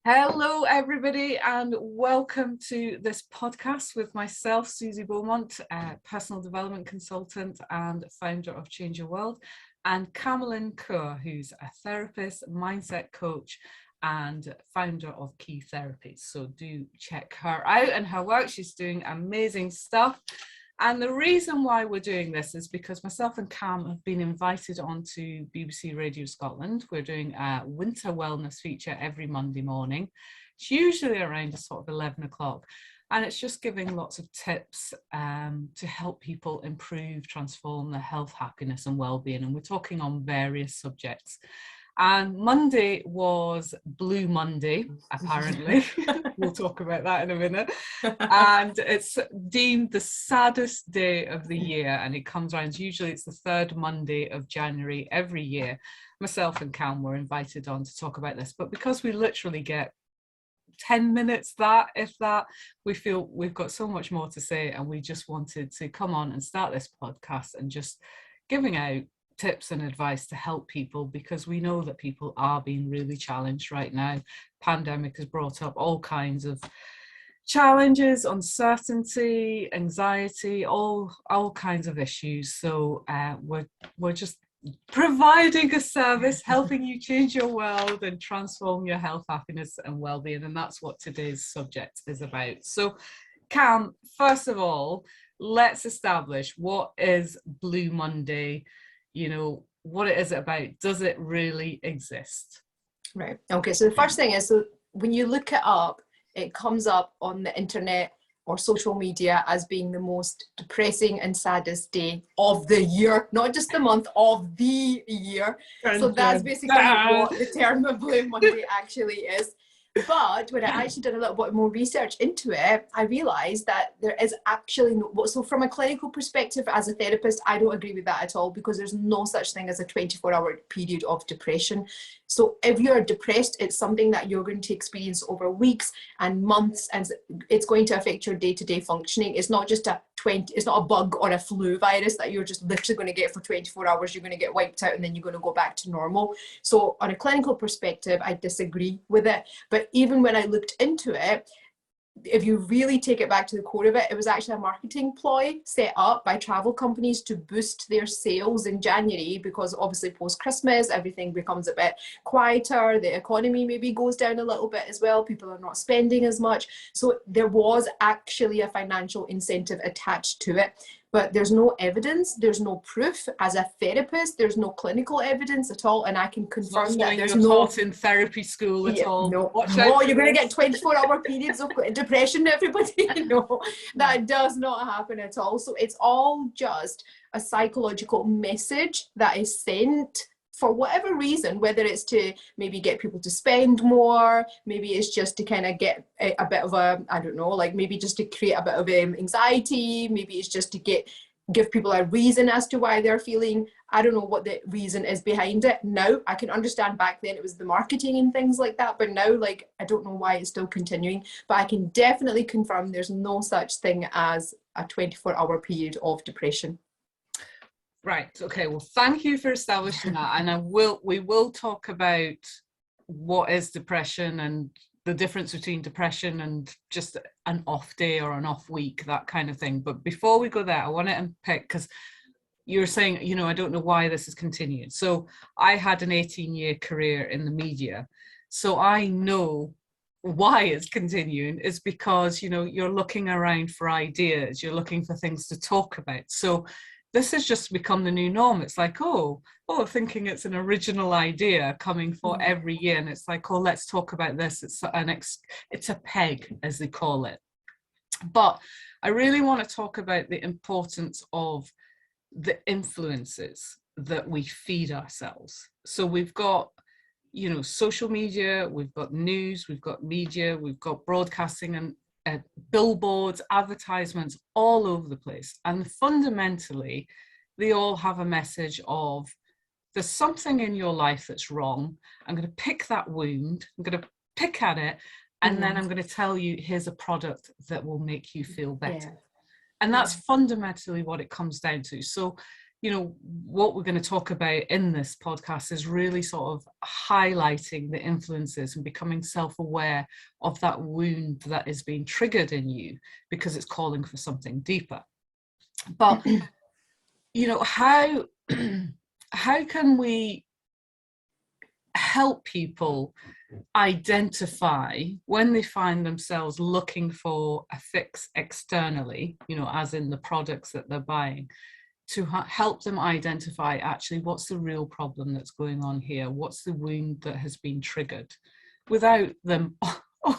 Hello, everybody, and welcome to this podcast with myself, Suzy Beaumont, personal development consultant and founder of Change Your World, and Kamalyn Kaur, who's a therapist, mindset coach, and founder of Kaye Adams. So do check her out and her work. She's doing amazing stuff. And the reason why we're doing this is because myself and Cam have been invited onto BBC Radio Scotland. We're doing a winter wellness feature every Monday morning. It's usually around sort of 11 o'clock. And it's just giving lots of tips to help people improve, transform their health, happiness and well-being. And we're talking on various subjects. And Monday was Blue Monday, apparently. We'll talk about that in a minute. And it's deemed the saddest day of the year. And it comes around, usually it's the third Monday of January every year. Myself and Cam were invited on to talk about this. But because we literally get 10 minutes, if that, we feel we've got so much more to say. And we just wanted to come on and start this podcast and just giving out tips and advice to help people, because we know that people are being really challenged right now. Pandemic has brought up all kinds of challenges, uncertainty, anxiety, all kinds of issues. So we're just providing a service, helping you change your world and transform your health, happiness and well-being. And that's what today's subject is about. So Cam, first of all, let's establish what is Blue Monday. You know, what it is about. Does it really exist? Right. Okay. So the first thing is, so when you look it up, it comes up on the internet or social media as being the most depressing and saddest day of the year, not just the month, of the year. So that's basically what the term of Blue Monday actually is. But when I actually did a little bit more research into it, I realized that there is actually no, so from a clinical perspective, as a therapist, I don't agree with that at all, because there's no such thing as a 24-hour period of depression. So if you're depressed, it's something that you're going to experience over weeks and months, and it's going to affect your day-to-day functioning. It's not just it's not a bug or a flu virus that you're just literally going to get for 24 hours. You're going to get wiped out and then you're going to go back to normal. So on a clinical perspective, I disagree with it. But even when I looked into it, if you really take it back to the core of it, it was actually a marketing ploy set up by travel companies to boost their sales in January, because obviously post-Christmas, everything becomes a bit quieter. The economy maybe goes down a little bit as well. People are not spending as much. So there was actually a financial incentive attached to it. But there's no evidence, there's no proof. As a therapist, there's no clinical evidence at all, and I can confirm that there's no taught in therapy school at all. No, you're going to get 24-hour periods of depression, everybody. No, that does not happen at all. So it's all just a psychological message that is sent for whatever reason, whether it's to maybe get people to spend more, maybe it's just to kind of get a bit of a, I don't know, like maybe just to create a bit of anxiety, maybe it's just to give people a reason as to why they're feeling. I don't know what the reason is behind it. Now, I can understand back then it was the marketing and things like that, but now, like, I don't know why it's still continuing, but I can definitely confirm there's no such thing as a 24-hour period of depression. Right. Okay. Well, thank you for establishing that. And we will talk about what is depression and the difference between depression and just an off day or an off week, that kind of thing. But before we go there, I want to unpick, because you're saying, you know, I don't know why this is continued. So I had an 18-year career in the media. So I know why it's continuing is because, you know, you're looking around for ideas, you're looking for things to talk about. So this has just become the new norm. It's like, thinking it's an original idea coming for every year. And it's like, let's talk about this. It's a peg, as they call it. But I really want to talk about the importance of the influences that we feed ourselves. So we've got, you know, social media, we've got news, we've got media, we've got broadcasting and billboards, advertisements all over the place. And fundamentally, they all have a message of, there's something in your life that's wrong. I'm going to pick that wound, I'm going to pick at it, and then I'm going to tell you, here's a product that will make you feel better. And that's fundamentally what it comes down to. So you know, what we're going to talk about in this podcast is really sort of highlighting the influences and becoming self-aware of that wound that is being triggered in you because it's calling for something deeper. But, you know, how can we help people identify when they find themselves looking for a fix externally, you know, as in the products that they're buying, to help them identify actually what's the real problem that's going on here, what's the wound that has been triggered, without them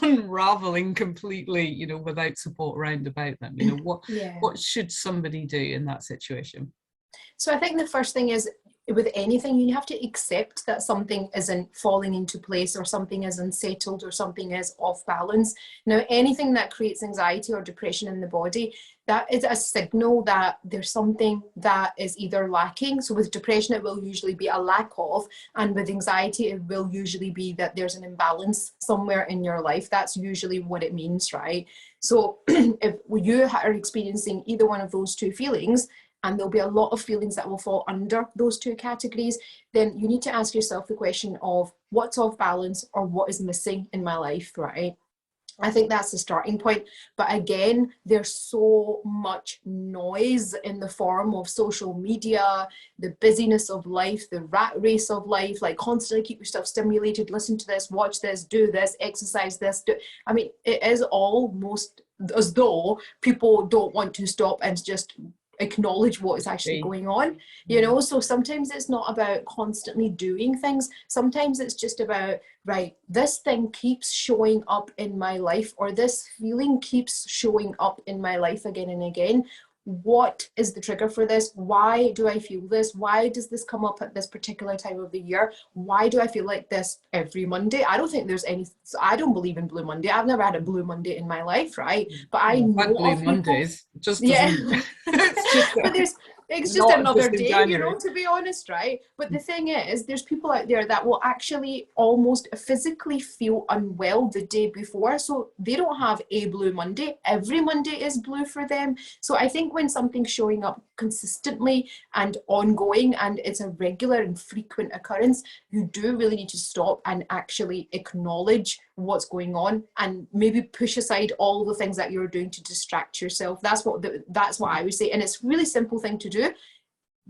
unraveling completely, you know, without support around about them. You know, what should somebody do in that situation? So I think the first thing is, with anything, you have to accept that something isn't falling into place, or something is unsettled, or something is off balance. Now, anything that creates anxiety or depression in the body, that is a signal that there's something that is either lacking. So with depression, it will usually be a lack of, and with anxiety, it will usually be that there's an imbalance somewhere in your life. That's usually what it means, right? So if you are experiencing either one of those two feelings, and there'll be a lot of feelings that will fall under those two categories, then you need to ask yourself the question of what's off balance, or what is missing in my life, right? I think that's the starting point. But again, there's so much noise in the form of social media, the busyness of life, the rat race of life, like constantly keep yourself stimulated, listen to this, watch this, do this, exercise this. I mean, it is almost as though people don't want to stop and just acknowledge what is actually going on, you know. So sometimes it's not about constantly doing things. Sometimes it's just about, right, this thing keeps showing up in my life, or this feeling keeps showing up in my life again and again. What is the trigger for this? Why do I feel this? Why does this come up at this particular time of the year? Why do I feel like this every Monday? I don't think there's any, I don't believe in Blue Monday. I've never had a Blue Monday in my life, right? But I know Blue of people, Mondays just yeah. it's just But it's just another day, January. you know, to be honest, right? But the thing is, there's people out there that will actually almost physically feel unwell the day before. So they don't have a Blue Monday. Every Monday is blue for them. So I think when something's showing up consistently and ongoing, and it's a regular and frequent occurrence, you do really need to stop and actually acknowledge what's going on, and maybe push aside all the things that you're doing to distract yourself. That's what I would say. And it's a really simple thing to do,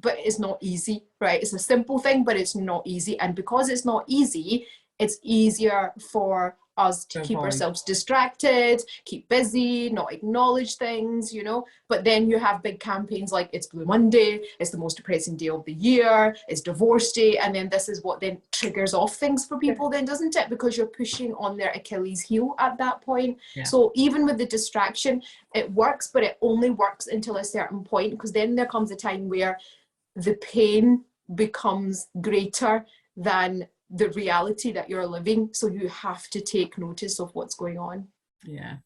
but it's not easy, right? It's a simple thing, but it's not easy. And because it's not easy, it's easier for us to keep ourselves distracted, keep busy, not acknowledge things, you know. But then you have big campaigns like it's Blue Monday, it's the most depressing day of the year, it's divorce day, and then this is what then triggers off things for people then, doesn't it? Because you're pushing on their Achilles heel at that point. So even with the distraction, it works, but it only works until a certain point, because then there comes a time where the pain becomes greater than the reality that you're living. So you have to take notice of what's going on. Yeah,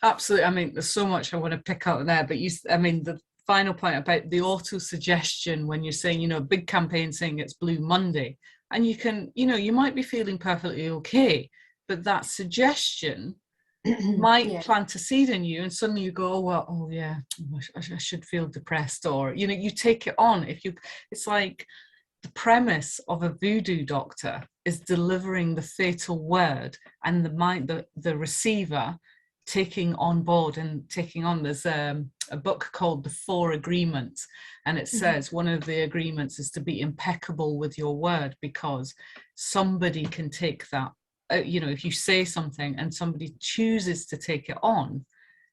absolutely. I mean, there's so much I want to pick up there, but the final point about the auto suggestion, when you're saying, you know, a big campaign saying it's Blue Monday, and you can, you know, you might be feeling perfectly okay, but that suggestion might plant a seed in you, and suddenly you go, I should feel depressed, or, you know, you take it on. It's like the premise of a voodoo doctor is delivering the fatal word, and the receiver taking on board and taking on. There's a book called The Four Agreements, and it says one of the agreements is to be impeccable with your word, because somebody can take that. You know, if you say something and somebody chooses to take it on,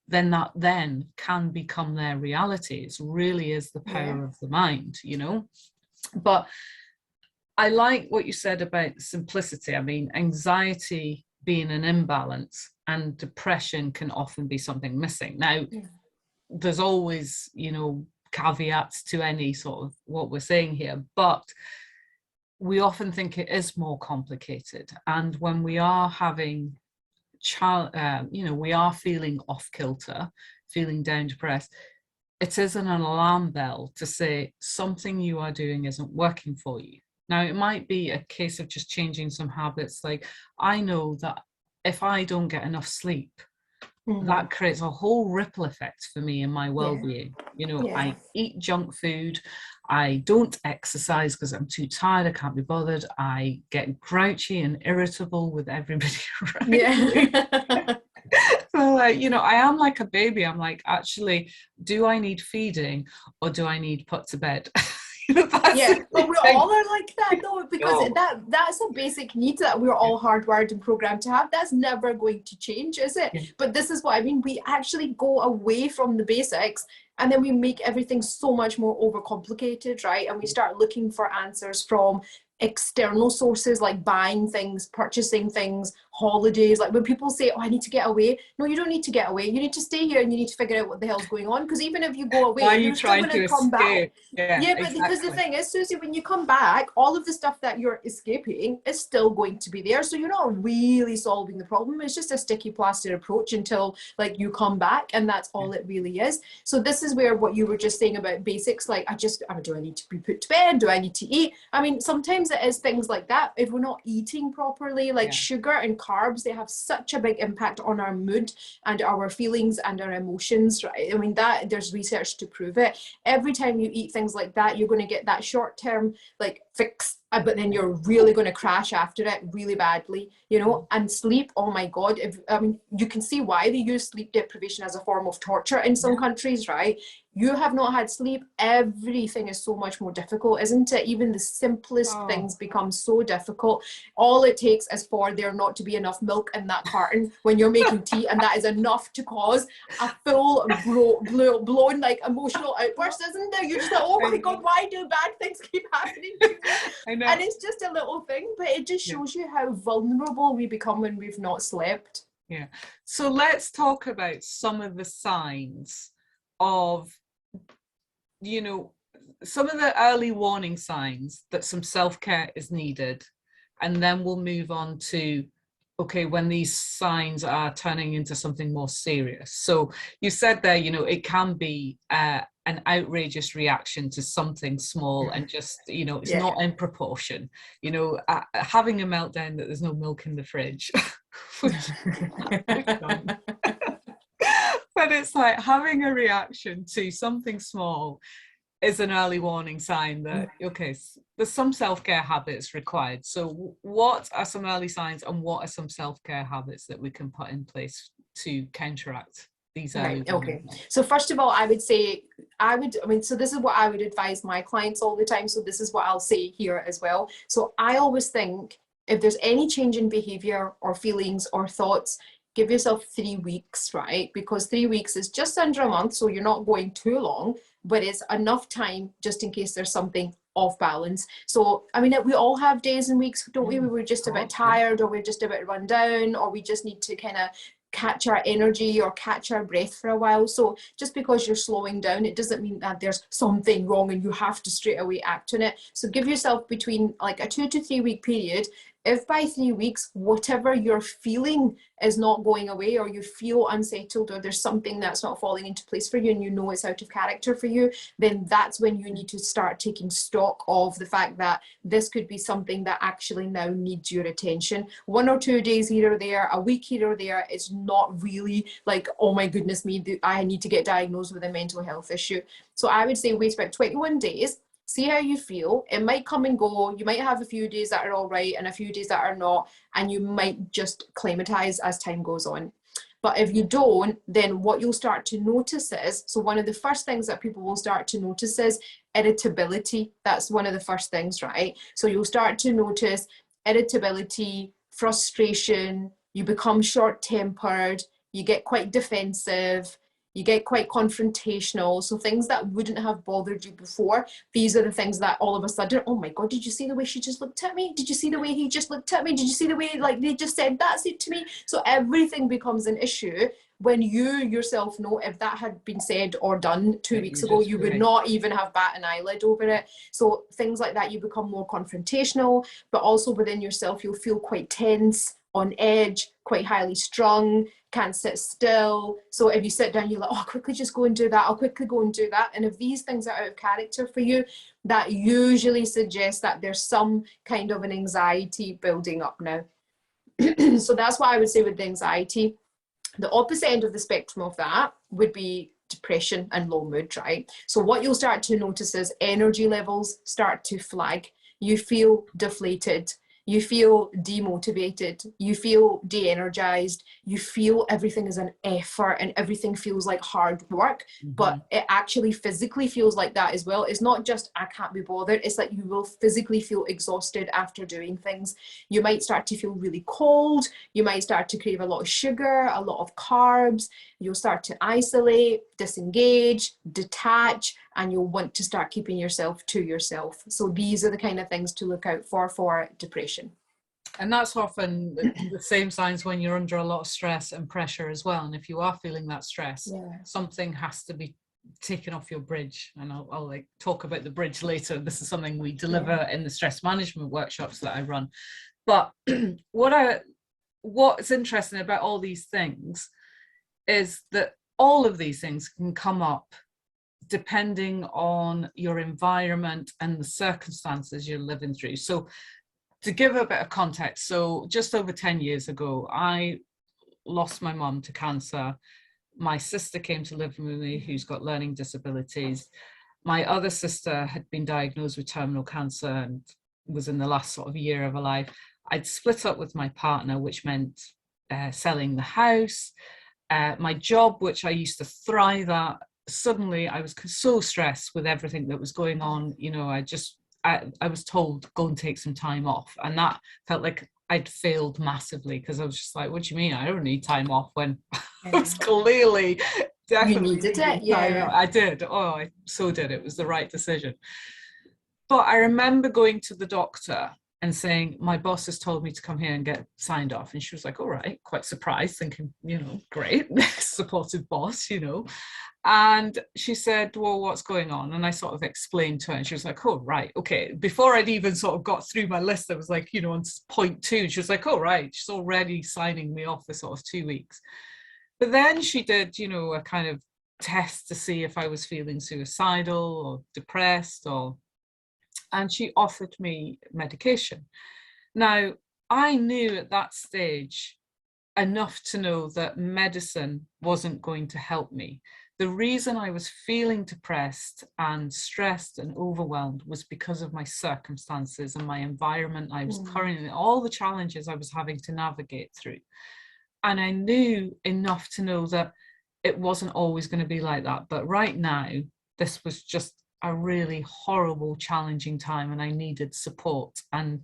then that then can become their reality. It really is the power of the mind, you know. But I like what you said about simplicity. I mean, anxiety being an imbalance, and depression can often be something missing. Now, there's always, you know, caveats to any sort of what we're saying here, but we often think it is more complicated. And when we are having we are feeling off kilter, feeling down, depressed, it is an alarm bell to say something you are doing isn't working for you. Now, it might be a case of just changing some habits. Like, I know that if I don't get enough sleep, that creates a whole ripple effect for me in my well-being. You know, I eat junk food, I don't exercise because I'm too tired, I can't be bothered. I get grouchy and irritable with everybody around me. Yeah. So, I am like a baby. I'm like, actually, do I need feeding or do I need put to bed? That's Yeah, the but we thing. all are like that though, because No. that's a basic need that we're all hardwired and programmed to have. That's never going to change, is it? Yeah. But this is what I mean. We actually go away from the basics and then we make everything so much more overcomplicated, right? And we start looking for answers from external sources like buying things, purchasing things, holidays. Like when people say, oh, I need to get away. No, you don't need to get away. You need to stay here and you need to figure out what the hell's going on. Because even if you go Why away, are you you're still trying going to to come back. escape? Yeah, Yeah, but because the exactly. thing is, Suzy, when you come back, all of the stuff that you're escaping is still going to be there. So you're not really solving the problem. It's just a sticky plaster approach until like you come back, and that's all it really is. So this is where what you were just saying about basics, like do I need to be put to bed? Do I need to eat? I mean, sometimes it is things like that. If we're not eating properly, like sugar and carbs, they have such a big impact on our mood and our feelings and our emotions, right? I mean, that there's research to prove it. Every time you eat things like that, you're going to get that short-term like fix, but then you're really going to crash after it really badly, and sleep, oh my god. You can see why they use sleep deprivation as a form of torture in some countries, right? You have not had sleep, everything is so much more difficult, isn't it? Even the simplest things become so difficult. All it takes is for there not to be enough milk in that carton when you're making tea, and that is enough to cause a full blown like emotional outburst, isn't there? You're just like, oh my god, why do bad things keep happening to me? I know. And it's just a little thing, but it just shows you how vulnerable we become when we've not slept. Yeah. So let's talk about some of the signs of, some of the early warning signs that some self-care is needed. And then we'll move on to, okay, when these signs are turning into something more serious. So you said there, it can be an outrageous reaction to something small and just, it's not in proportion. Having a meltdown that there's no milk in the fridge. But it's like having a reaction to something small is an early warning sign that, okay, there's some self-care habits required. So what are some early signs and what are some self-care habits that we can put in place to counteract these early warning signs? So first of all, so this is what I would advise my clients all the time. So this is what I'll say here as well. So I always think if there's any change in behavior or feelings or thoughts, give yourself 3 weeks, right? Because 3 weeks is just under a month, so you're not going too long, but it's enough time just in case there's something off balance. So, I mean, we all have days and weeks, don't we? We're just a bit tired, or we're just a bit run down, or we just need to kind of catch our energy or catch our breath for a while. So just because you're slowing down, it doesn't mean that there's something wrong and you have to straight away act on it. So give yourself between like a 2 to 3 week period. If by 3 weeks, whatever you're feeling is not going away, or you feel unsettled, or there's something that's not falling into place for you and you know it's out of character for you, then that's when you need to start taking stock of the fact that this could be something that actually now needs your attention. 1 or 2 days here or there, a week here or there, is not really like, oh my goodness me, I need to get diagnosed with a mental health issue. So I would say wait about 21 days. See how you feel. It might come and go. You might have a few days that are all right and a few days that are not, and you might just climatize as time goes on. But if you don't, then what you'll start to notice is, so one of the first things that people will start to notice is irritability. That's one of the first things, right? So you'll start to notice irritability, frustration, you become short-tempered, you get quite defensive, you get quite confrontational. So things that wouldn't have bothered you before, these are the things that all of a sudden, oh my God, did you see the way she just looked at me? Did you see the way he just looked at me? Did you see the way like they just said that to me? So everything becomes an issue when you yourself know if that had been said or done 2 weeks ago, you would not even have bat an eyelid over it. So things like that, you become more confrontational, but also within yourself, you'll feel quite tense, on edge, quite highly strung, can't sit still. So if you sit down, you're like, oh, I'll quickly just go and do that. I'll quickly go and do that. And if these things are out of character for you, that usually suggests that there's some kind of an anxiety building up now. So that's what I would say with the anxiety. The opposite end of the spectrum of that would be depression and low mood, right? So what you'll start to notice is energy levels start to flag. You feel deflated. You feel demotivated, you feel de-energized, you feel everything is an effort and everything feels like hard work, but it actually physically feels like that as well. It's not just I can't be bothered, it's like you will physically feel exhausted after doing things. You might start to feel really cold, you might start to crave a lot of sugar, a lot of carbs, you'll start to isolate, disengage, detach, and you'll want to start keeping yourself to yourself. So these are the kind of things to look out for depression. And that's often the same signs when you're under a lot of stress and pressure as well. And if you are feeling that stress, something has to be taken off your bridge. And I'll like talk about the bridge later. This is something we deliver in the stress management workshops that I run. But what's interesting about all these things is that all of these things can come up depending on your environment and the circumstances you're living through. So to give a bit of context, so just over 10 years ago, I lost my mum to cancer. My sister came to live with me, who's got learning disabilities. My other sister had been diagnosed with terminal cancer and was in the last sort of year of her life. I'd split up with my partner, which meant selling the house. My job, which I used to thrive at, suddenly I was so stressed with everything that was going on. You know, I was told, go and take some time off. And that felt like I'd failed massively, because I was just like, what do you mean? I don't need time off when I was clearly definitely you needed it. I did. Oh, I so did. It was the right decision. But I remember going to the doctor and saying, my boss has told me to come here and get signed off. And she was like, all right, quite surprised, thinking, you know, great, supportive boss, you know. And she said, well, what's going on? And I sort of explained to her, and she was like, oh, right, okay. Before I'd even sort of got through my list, I was like, you know, on point 2, she was like, oh, right, she's already signing me off for sort of 2 weeks. But then she did, you know, a kind of test to see if I was feeling suicidal or depressed, and she offered me medication. Now, I knew at that stage enough to know that medicine wasn't going to help me. The reason I was feeling depressed and stressed and overwhelmed was because of my circumstances and my environment I was currently, all the challenges I was having to navigate through. And I knew enough to know that it wasn't always going to be like that. But right now, this was just a really horrible, challenging time, and I needed support, and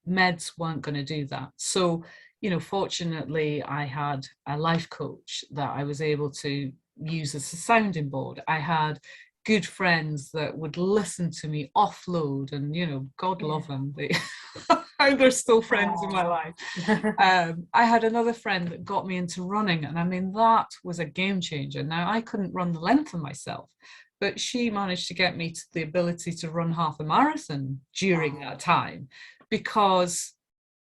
meds weren't going to do that. So, you know, fortunately, I had a life coach that I was able to use as a sounding board. I had good friends that would listen to me offload, and, you know, God love them. They're still friends in my life. I had another friend that got me into running, and I mean, that was a game changer. Now, I couldn't run the length of myself, but she managed to get me to the ability to run half a marathon during that time, because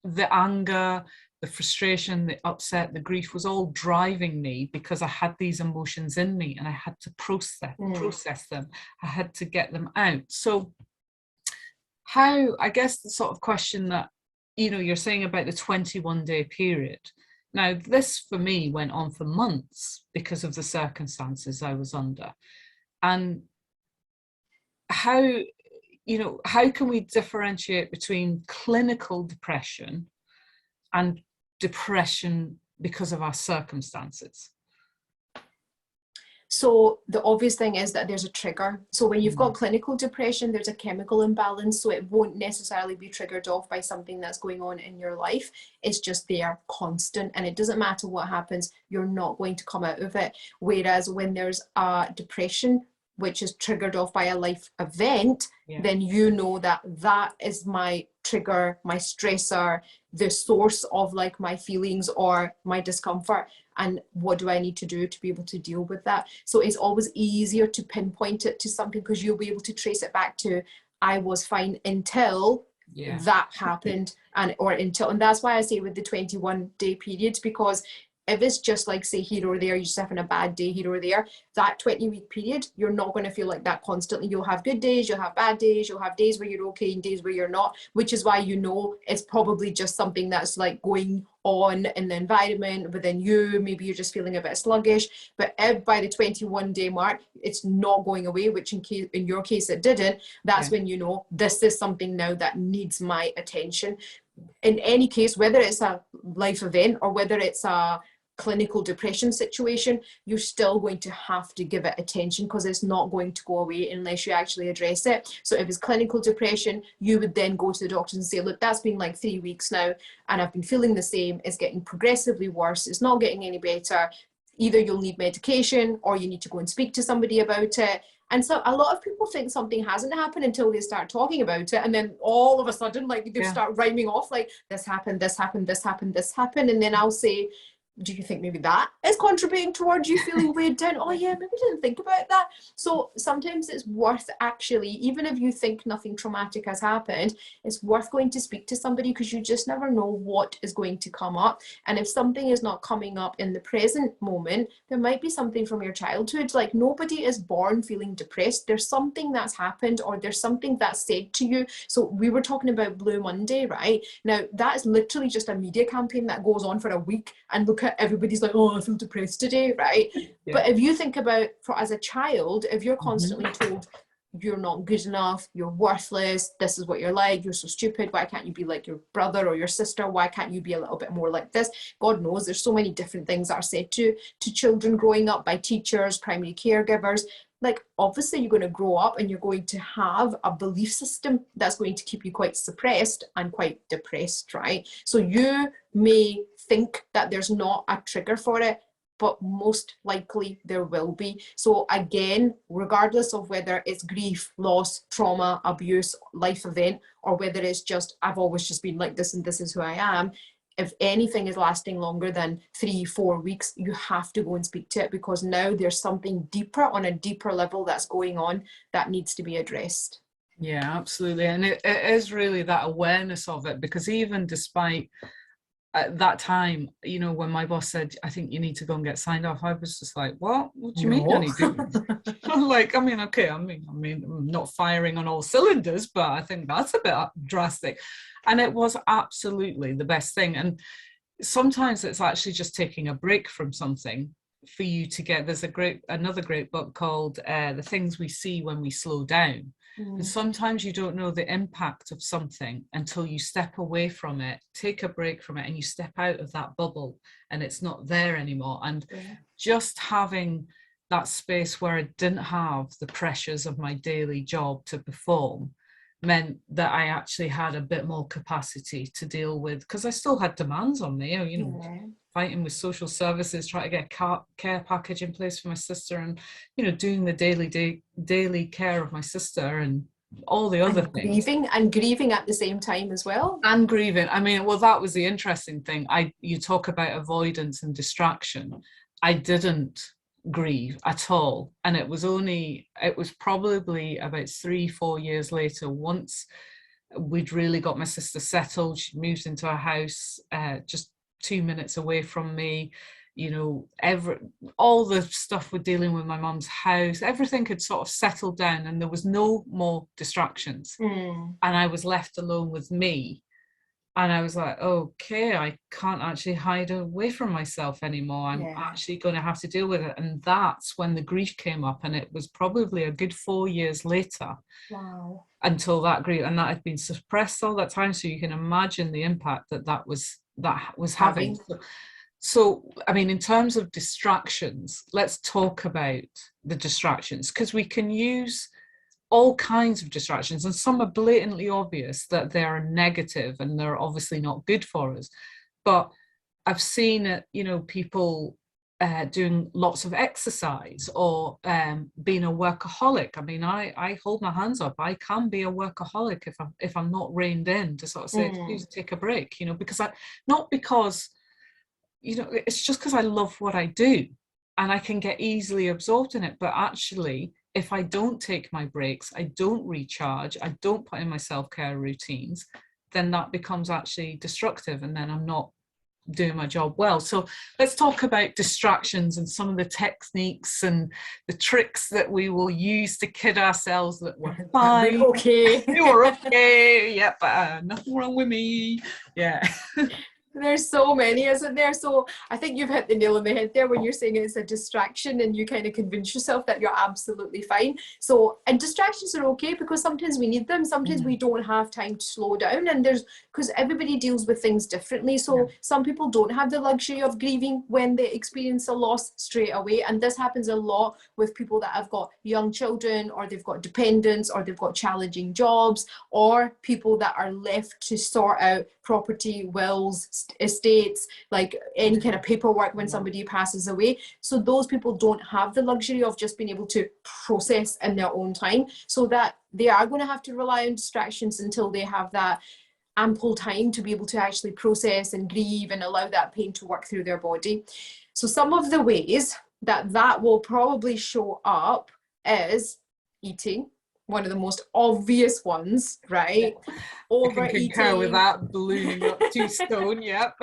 the anger, the frustration, the upset, the grief was all driving me, because I had these emotions in me and I had to process them. I had to get them out. So how, I guess the sort of question that, you know, you're saying about the 21-day period. Now, this for me went on for months because of the circumstances I was under. And how, you know, how can we differentiate between clinical depression and depression because of our circumstances? So the obvious thing is that there's a trigger. So when you've got clinical depression, there's a chemical imbalance. So it won't necessarily be triggered off by something that's going on in your life. It's just there, constant. And it doesn't matter what happens, you're not going to come out of it. Whereas when there's a depression, which is triggered off by a life event, then you know that that is my trigger, my stressor, the source of like my feelings or my discomfort. And what do I need to do to be able to deal with that? So it's always easier to pinpoint it to something, because you'll be able to trace it back to, I was fine until that happened, and that's why I say with the 21-day period, because If it's just like, say, here or there, you're just having a bad day here or there, that 20-week period, you're not going to feel like that constantly. You'll have good days, you'll have bad days, you'll have days where you're okay and days where you're not, which is why you know it's probably just something that's like going on in the environment within you. Maybe you're just feeling a bit sluggish. But if by the 21-day mark it's not going away, which in your case it didn't, that's when you know this is something now that needs my attention. In any case, whether it's a life event or whether it's a clinical depression situation, you're still going to have to give it attention, because it's not going to go away unless you actually address it. So if it's clinical depression, you would then go to the doctors and say, look, that's been like 3 weeks now and I've been feeling the same. It's getting progressively worse. It's not getting any better. Either you'll need medication or you need to go and speak to somebody about it. And so a lot of people think something hasn't happened until they start talking about it. And then all of a sudden, like, they start rhyming off, like, this happened, this happened, this happened, this happened. And then I'll say, do you think maybe that is contributing towards you feeling weighed down? Oh yeah, maybe I didn't think about that. So sometimes it's worth, actually, even if you think nothing traumatic has happened, it's worth going to speak to somebody, because you just never know what is going to come up. And if something is not coming up in the present moment, there might be something from your childhood. Like, nobody is born feeling depressed. There's something that's happened, or there's something that's said to you. So we were talking about Blue Monday, right? Now that is literally just a media campaign that goes on for a week, and look, everybody's like, oh, I feel depressed today, right? But if you think about, as a child, if you're constantly told you're not good enough, you're worthless, this is what you're like, you're so stupid, why can't you be like your brother or your sister, why can't you be a little bit more like this? God knows there's so many different things that are said to children growing up by teachers, primary caregivers. Like, obviously you're going to grow up and you're going to have a belief system that's going to keep you quite suppressed and quite depressed, right? So you may think that there's not a trigger for it, but most likely there will be. So again, regardless of whether it's grief, loss, trauma, abuse, life event, or whether it's just, I've always just been like this and this is who I am, if anything is lasting longer than 3-4 weeks, you have to go and speak to it, because now there's something deeper, on a deeper level, that's going on that needs to be addressed. Yeah, absolutely. And it is really that awareness of it, because even despite at that time, you know, when my boss said, I think you need to go and get signed off, I was just like, what do you mean I need to? Like, I mean, okay, I mean, I'm not firing on all cylinders, but I think that's a bit drastic. And it was absolutely the best thing. And sometimes it's actually just taking a break from something for you to get, there's another great book called The Things We See When We Slow Down. And sometimes you don't know the impact of something until you step away from it, take a break from it, and you step out of that bubble and it's not there anymore. And just having that space where I didn't have the pressures of my daily job to perform meant that I actually had a bit more capacity to deal with, because I still had demands on me, you know, fighting with social services, trying to get a care package in place for my sister, and, you know, doing the daily care of my sister and all the other things. Grieving at the same time as well. And grieving. I mean, well, that was the interesting thing. You talk about avoidance and distraction. I didn't grieve at all. And it was probably about 3-4 years later, once we'd really got my sister settled, she moved into a house just 2 minutes away from me, you know, all the stuff with dealing with my mum's house, everything had sort of settled down and there was no more distractions. And I was left alone with me. And I was like, okay, I can't actually hide away from myself anymore. I'm actually going to have to deal with it. And that's when the grief came up. And it was probably a good 4 years later. Wow. Until that grief, and that had been suppressed all that time. So you can imagine the impact that was having. So, I mean, in terms of distractions, let's talk about the distractions, because we can use all kinds of distractions, and some are blatantly obvious that they are negative and they're obviously not good for us. But I've seen it, you know, people doing lots of exercise, or being a workaholic. I mean, I hold my hands up. I can be a workaholic if I'm not reined in to sort of say, please take a break, you know, because not because, you know, it's just because I love what I do and I can get easily absorbed in it. But actually, if I don't take my breaks, I don't recharge, I don't put in my self-care routines, then that becomes actually destructive, and then I'm not doing my job well. So let's talk about distractions and some of the techniques and the tricks that we will use to kid ourselves that we're fine. We're okay. We're okay. Yep, nothing wrong with me. Yeah. There's so many, isn't there? So I think you've hit the nail on the head there when you're saying it's a distraction and you kind of convince yourself that you're absolutely fine. So, and distractions are okay because sometimes we need them. Sometimes we don't have time to slow down, and because everybody deals with things differently. So some people don't have the luxury of grieving when they experience a loss straight away. And this happens a lot with people that have got young children, or they've got dependents, or they've got challenging jobs, or people that are left to sort out property, wills, estates, like any kind of paperwork when somebody passes away. So those people don't have the luxury of just being able to process in their own time, so that they are going to have to rely on distractions until they have that ample time to be able to actually process and grieve and allow that pain to work through their body. So some of the ways that will probably show up is eating. One of the most obvious ones, right? Overeating. I can concur with that, ballooning up 2 stone, yep.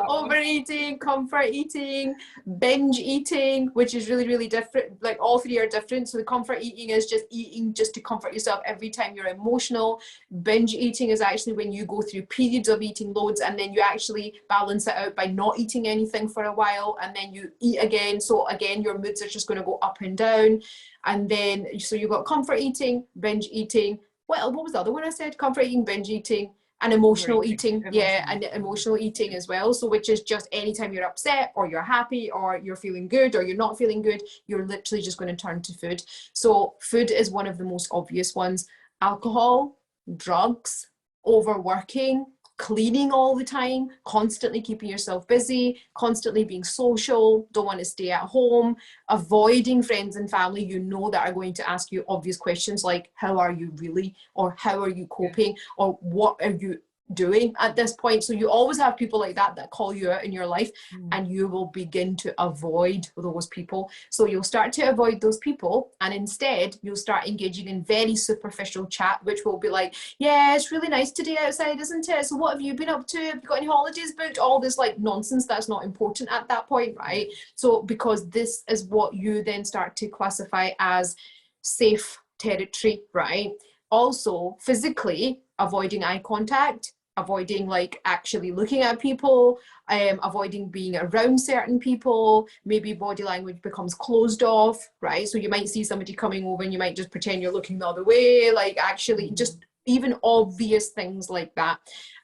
Overeating, comfort eating, binge eating, which is really, really different. Like all three are different. So the comfort eating is just eating just to comfort yourself every time you're emotional. Binge eating is actually when you go through periods of eating loads and then you actually balance it out by not eating anything for a while and then you eat again. So again, your moods are just going to go up and down. And then, so you've got comfort eating, binge eating. What was the other one I said? Comfort eating, binge eating, and emotional eating. Yeah, and emotional eating as well. So which is just anytime you're upset or you're happy or you're feeling good or you're not feeling good, you're literally just going to turn to food. So food is one of the most obvious ones. Alcohol, drugs, overworking, cleaning all the time, constantly keeping yourself busy, constantly being social, don't want to stay at home, avoiding friends and family you know that are going to ask you obvious questions like how are you really, or how are you coping, or what are you doing at this point. So you always have people like that call you out in your life, and you will begin to avoid those people. So you'll start to avoid those people, and instead you'll start engaging in very superficial chat, which will be like, yeah, it's really nice today outside, isn't it? So what have you been up to? Have you got any holidays booked? All this like nonsense that's not important at that point, right? So because this is what you then start to classify as safe territory, right? Also physically avoiding eye contact, avoiding like actually looking at people, avoiding being around certain people. Maybe body language becomes closed off, right? So you might see somebody coming over and you might just pretend you're looking the other way, like actually just even obvious things like that.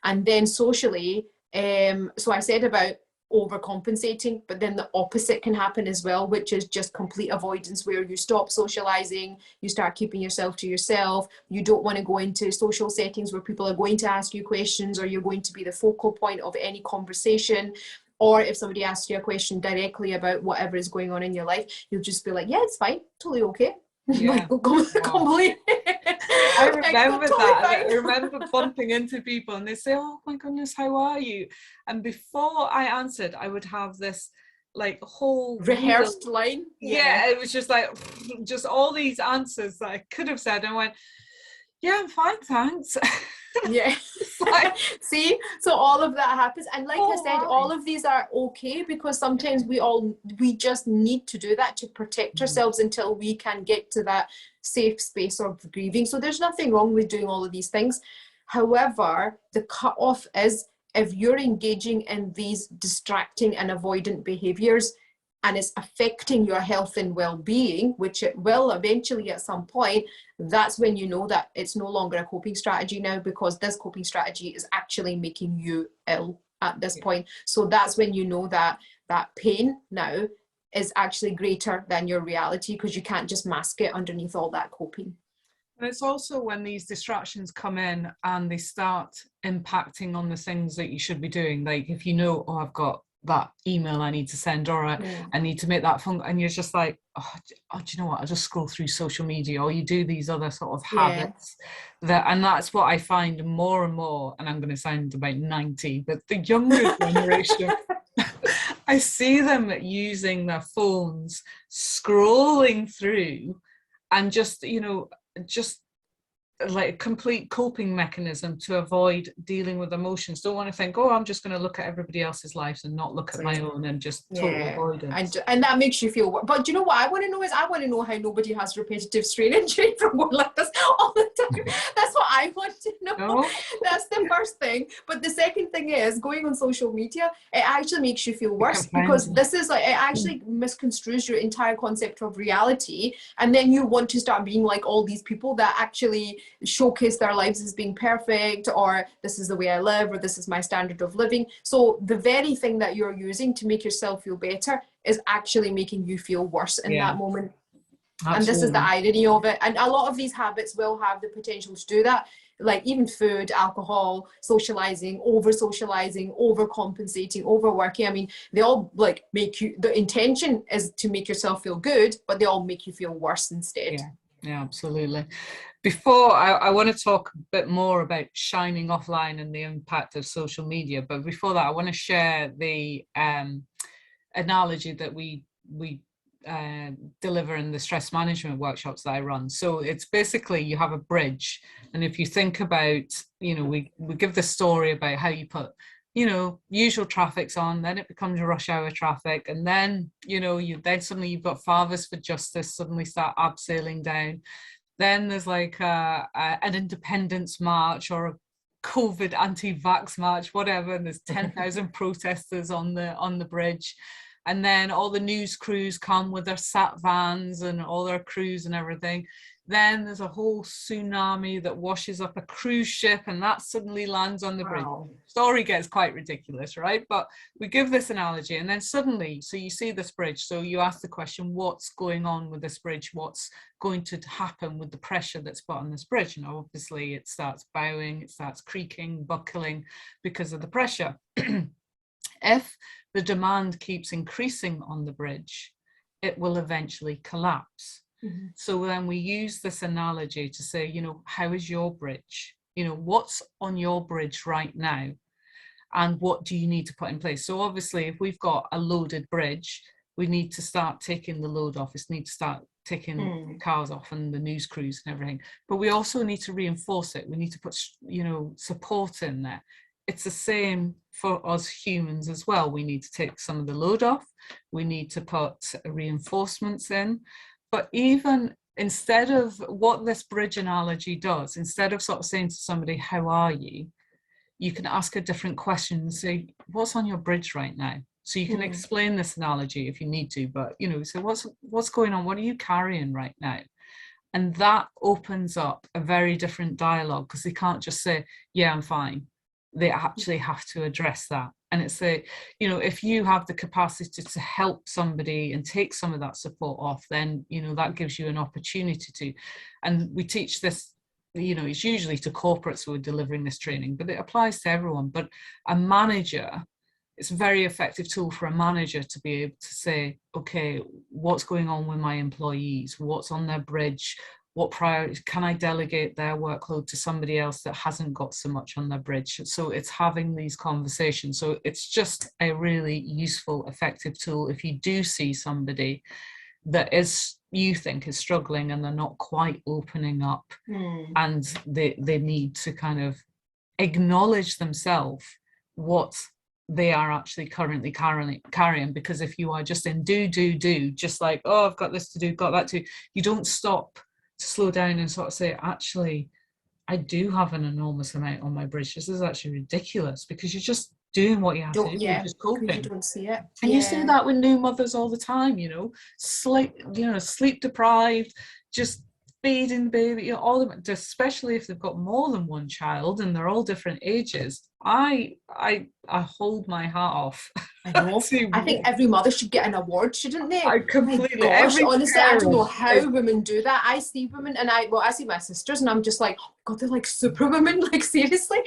And then socially, so I said about overcompensating, but then the opposite can happen as well, which is just complete avoidance, where you stop socializing, you start keeping yourself to yourself, you don't want to go into social settings where people are going to ask you questions or you're going to be the focal point of any conversation. Or if somebody asks you a question directly about whatever is going on in your life, you'll just be like, yeah, it's fine, totally okay. Yeah. Complete. I remember that. I remember bumping into people and they say, oh my goodness, how are you? And before I answered, I would have this like whole rehearsed line. Yeah, it was just like just all these answers that I could have said. And I went, yeah, I'm fine, thanks. Yeah. Like, see, so all of that happens, and like I said, all of these are okay, because sometimes we just need to do that to protect ourselves until we can get to that safe space of grieving. So there's nothing wrong with doing all of these things. However, the cutoff is if you're engaging in these distracting and avoidant behaviors and it's affecting your health and well-being, which it will eventually at some point, that's when you know that it's no longer a coping strategy now, because this coping strategy is actually making you ill at this point. So that's when you know that that pain now is actually greater than your reality, because you can't just mask it underneath all that coping. And it's also when these distractions come in and they start impacting on the things that you should be doing. Like if you know, oh, I've got that email I need to send, or I need to make that phone, and you're just like, oh, do you know what, I'll just scroll through social media, or you do these other sort of habits and that's what I find more and more, and I'm going to sound about 90, but the younger generation, I see them using their phones, scrolling through and just, you know, just like a complete coping mechanism to avoid dealing with emotions. Don't want to think, oh, I'm just going to look at everybody else's lives and not look at my own, and just total avoidance. And that makes you feel, but do you know what I want to know is, I want to know how nobody has repetitive strain injury from going like this all the time. That's what I want to know. No? That's the first thing. But the second thing is, going on social media, it actually makes you feel worse, because this is like, it actually misconstrues your entire concept of reality, and then you want to start being like all these people that actually showcase their lives as being perfect, or this is the way I live, or this is my standard of living. So the very thing that you're using to make yourself feel better is actually making you feel worse in that moment. Absolutely. And this is the irony of it. And a lot of these habits will have the potential to do that, like even food, alcohol, socializing, over socializing, overcompensating, overworking. I mean, they all like make you, the intention is to make yourself feel good, but they all make you feel worse instead. Yeah, absolutely. Before, I want to talk a bit more about shining offline and the impact of social media. But before that, I want to share the analogy that we deliver in the stress management workshops that I run. So it's basically, you have a bridge. And if you think about, you know, we give the story about how you put, you know, usual traffic's on, then it becomes rush hour traffic. And then, you know, then suddenly you've got Fathers for Justice suddenly start abseiling down. Then there's like an independence march or a COVID anti-vax march, whatever, and there's 10,000 protesters on the bridge. And then all the news crews come with their sat vans and all their crews and everything. Then there's a whole tsunami that washes up a cruise ship, and that suddenly lands on the bridge. Story gets quite ridiculous, right? But we give this analogy, and then suddenly, so you see this bridge, so you ask the question, what's going on with this bridge? What's going to happen with the pressure that's put on this bridge? And obviously it starts bowing, it starts creaking, buckling because of the pressure. If the demand keeps increasing on the bridge, it will eventually collapse. Mm-hmm. So then we use this analogy to say, you know, how is your bridge? You know, what's on your bridge right now? And what do you need to put in place? So obviously, if we've got a loaded bridge, we need to start taking the load off. We need to start taking cars off and the news crews and everything. But we also need to reinforce it. We need to put, you know, support in there. It's the same for us humans as well. We need to take some of the load off. We need to put reinforcements in. But even instead of what this bridge analogy does, instead of sort of saying to somebody, how are you? You can ask a different question and say, what's on your bridge right now? So you can explain this analogy if you need to, but, you know, so what's going on? What are you carrying right now? And that opens up a very different dialogue, because they can't just say, yeah, I'm fine. They actually have to address that. And it's a, you know, if you have the capacity to help somebody and take some of that support off, then, you know, that gives you an opportunity to. And we teach this, you know, it's usually to corporates who are delivering this training, but it applies to everyone. But a manager, it's a very effective tool for a manager to be able to say, okay, what's going on with my employees? What's on their bridge? What priorities can I delegate their workload to somebody else that hasn't got so much on their bridge? So it's having these conversations. So it's just a really useful, effective tool if you do see somebody that you think is struggling and they're not quite opening up, and they need to kind of acknowledge themselves what they are actually currently carrying. Because if you are just in do, just like, oh, I've got this to do, got that to, you don't stop to slow down and sort of say, actually, I do have an enormous amount on my bridge. This is actually ridiculous, because you're just doing what you have to do. You're just coping. You don't see it. And you see that with new mothers all the time, you know, sleep deprived, just feeding the baby, you know, all of them, especially if they've got more than one child and they're all different ages. I hold my hat off. I know. I think every mother should get an award, shouldn't they? I completely. Oh gosh, honestly, I don't know how women do that. I see women, and I see my sisters, and I'm just like, oh God, they're like super women. Like seriously,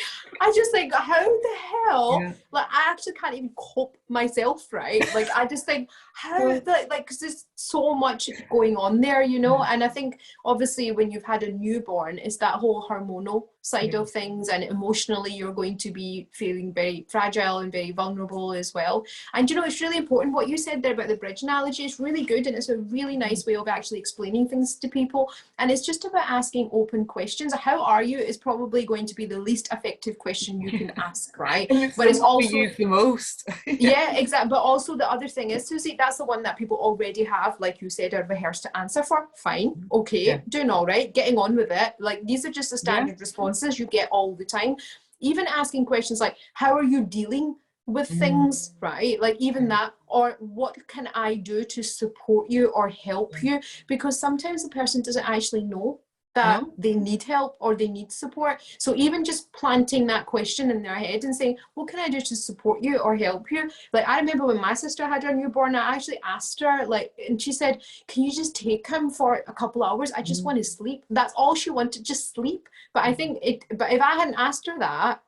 I just think, how the hell? Yeah. Like I actually can't even cope myself, right? Like I just think, how because there's so much going on there, you know. And I think obviously when you've had a newborn, it's that whole hormonal side of things, and emotionally you're going to be feeling very fragile and very vulnerable as well. And you know, it's really important what you said there about the bridge analogy. It's really good, and it's a really nice way of actually explaining things to people. And it's just about asking open questions. How are you is probably going to be the least effective question you can ask, right? But it's also used the most. Yeah, exactly. But also the other thing is, Suzy, that's the one that people already have, like you said, a rehearsed answer for. Fine, okay, doing all right, getting on with it. Like, these are just the standard responses you get all the time. Even asking questions like, how are you dealing with things, right? Like, even that, or what can I do to support you or help you? Because sometimes the person doesn't actually know that they need help or they need support. So even just planting that question in their head and saying, what can I do to support you or help you? Like, I remember when my sister had her newborn, I actually asked her, like, and she said, can you just take him for a couple hours? I just want to sleep. That's all she wanted, just sleep. But I think but if I hadn't asked her that,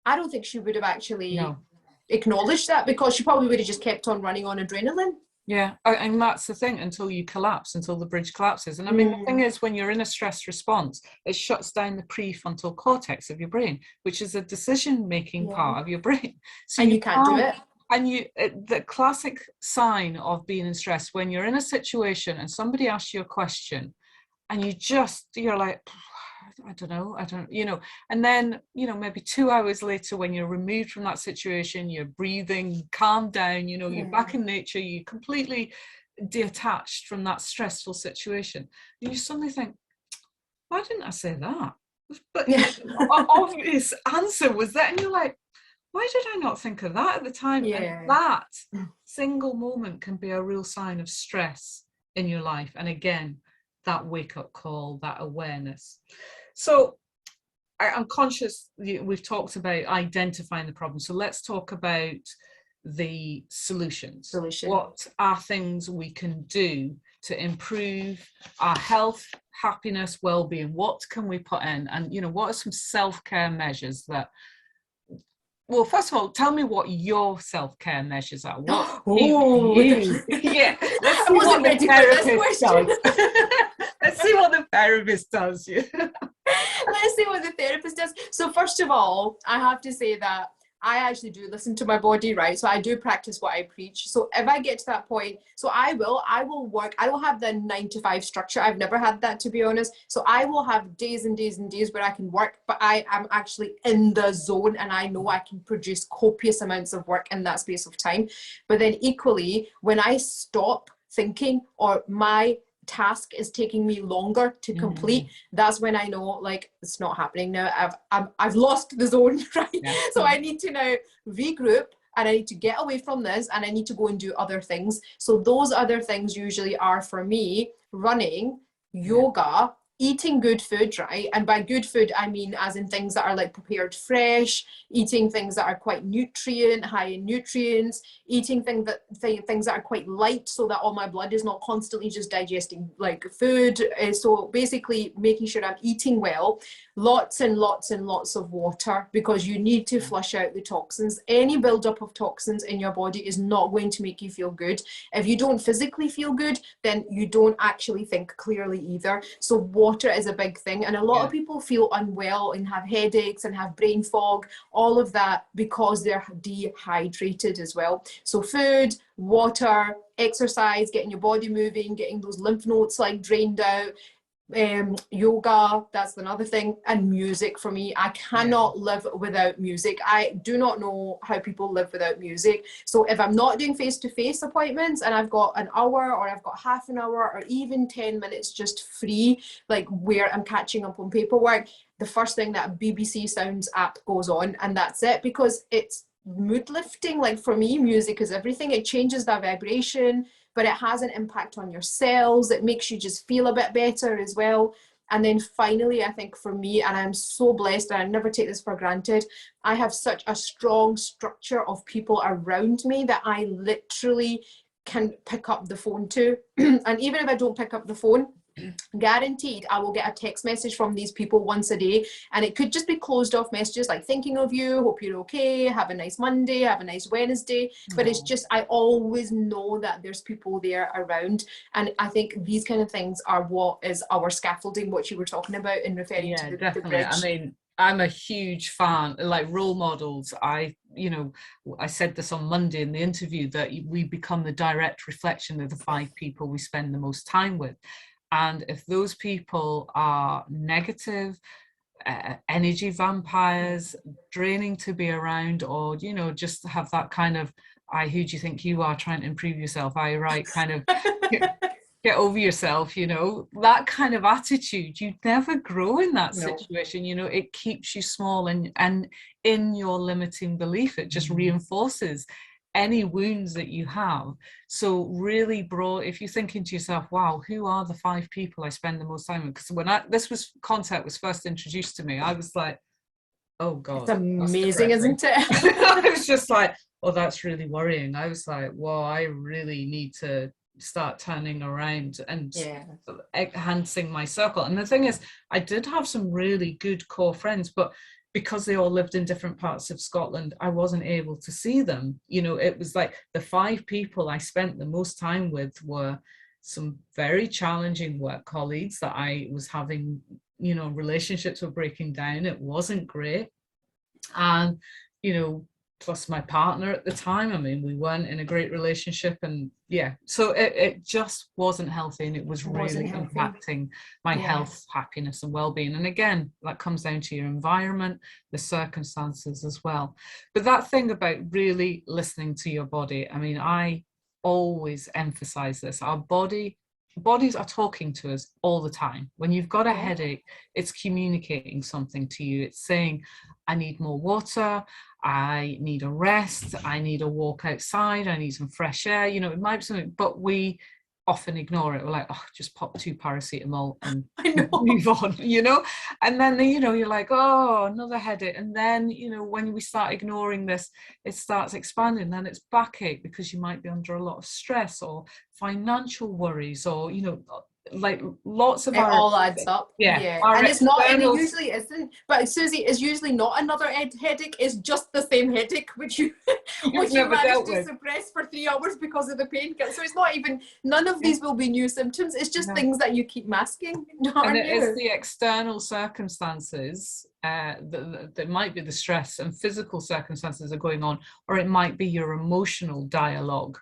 I don't think she would have actually acknowledged that, because she probably would have just kept on running on adrenaline. Yeah, and that's the thing, until you collapse, until the bridge collapses. And I mean, the thing is, when you're in a stress response, it shuts down the prefrontal cortex of your brain, which is a decision-making part of your brain. So and you can't do it. And the classic sign of being in stress, when you're in a situation and somebody asks you a question and you're like, I don't know, and then, maybe 2 hours later, when you're removed from that situation, you're breathing, calm down, you're back in nature, you're completely detached from that stressful situation. And you suddenly think, why didn't I say that? But the obvious answer was that, and you're like, why did I not think of that at the time? And that single moment can be a real sign of stress in your life. And again, that wake-up call, that awareness. So I'm conscious we've talked about identifying the problem. So let's talk about the solutions. What are things we can do to improve our health, happiness, well-being? What can we put in? And, what are some self-care measures that... Well, first of all, tell me what your self-care measures are. What you? Yeah, let's see what the therapist does. Let's see what the therapist does. Let's see what the therapist does. So first of all, I have to say that I actually do listen to my body, right? So I do practice what I preach. So if I get to that point, so I will work. I don't have the 9 to 5 structure. I've never had that, to be honest. So I will have days and days and days where I can work, but I am actually in the zone and I know I can produce copious amounts of work in that space of time. But then equally, when I stop thinking, or my task is taking me longer to complete, that's when I know, like, it's not happening now. I've lost the zone, right? So I need to now regroup, and I need to get away from this, and I need to go and do other things. So those other things usually are, for me, running, yoga, eating good food, right? And by good food, I mean as in things that are like prepared fresh, eating things that are quite high in nutrients, eating things that are quite light, so that all my blood is not constantly just digesting like food. So basically making sure I'm eating well, lots and lots and lots of water, because you need to flush out the toxins. Any buildup of toxins in your body is not going to make you feel good. If you don't physically feel good, then you don't actually think clearly either. So water is a big thing, and a lot of people feel unwell and have headaches and have brain fog, all of that because they're dehydrated as well. So food, water, exercise, getting your body moving, getting those lymph nodes like drained out, yoga, that's another thing, and music. For me, I cannot live without music. I do not know how people live without music. So if I'm not doing face-to-face appointments and I've got an hour, or I've got half an hour, or even 10 minutes just free, like where I'm catching up on paperwork, the first thing that BBC Sounds app goes on, and that's it, because it's mood lifting. Like, for me, music is everything. It changes the vibration, but it has an impact on your cells. It makes you just feel a bit better as well. And then finally, I think for me, and I'm so blessed, and I never take this for granted, I have such a strong structure of people around me that I literally can pick up the phone to. And even if I don't pick up the phone, guaranteed I will get a text message from these people once a day, and it could just be closed off messages like, thinking of you, hope you're okay, have a nice Monday, have a nice Wednesday. But it's just, I always know that there's people there around. And I think these kind of things are what is our scaffolding, what you were talking about in referring to the bridge. I mean, I'm a huge fan, like role models. I said this on Monday in the interview, that we become the direct reflection of the 5 people we spend the most time with. And if those people are negative, energy vampires, draining to be around, or, just have that kind of, who do you think you are, trying to improve yourself, right, kind of, get over yourself, that kind of attitude, you never grow in that situation. It keeps you small and in your limiting belief. It just reinforces any wounds that you have. So really broad, if you're thinking to yourself, wow, who are the 5 people I spend the most time with? Because when this concept was first introduced to me, I was like, oh God. It's amazing, isn't it? I was just like, oh, that's really worrying. I was like, well, I really need to start turning around and enhancing my circle. And the thing is, I did have some really good core friends, but because they all lived in different parts of Scotland, I wasn't able to see them. It was like the 5 people I spent the most time with were some very challenging work colleagues that I was having, relationships were breaking down. It wasn't great. And, plus my partner at the time, I mean, we weren't in a great relationship, and so it just wasn't healthy, and it was really impacting my health, happiness and well-being. And again, that comes down to your environment, the circumstances as well. But that thing about really listening to your body, I mean, I always emphasize this. Our bodies are talking to us all the time. When you've got a headache, it's communicating something to you. It's saying, I need more water, I need a rest, I need a walk outside, I need some fresh air. It might be something, but we often ignore it. We're like, oh, just pop 2 paracetamol and move on, and then you're like, oh, another headache. And then when we start ignoring this, it starts expanding. Then it's backache because you might be under a lot of stress or financial worries, or like lots of it all adds up. And it's not, and it usually isn't, but Suzy, is usually not another headache. It's just the same headache which you managed to suppress for 3 hours because of the painkiller. So it's not even, none of these will be new symptoms. It's just things that you keep masking. And it's the external circumstances that might be the stress, and physical circumstances are going on, or it might be your emotional dialogue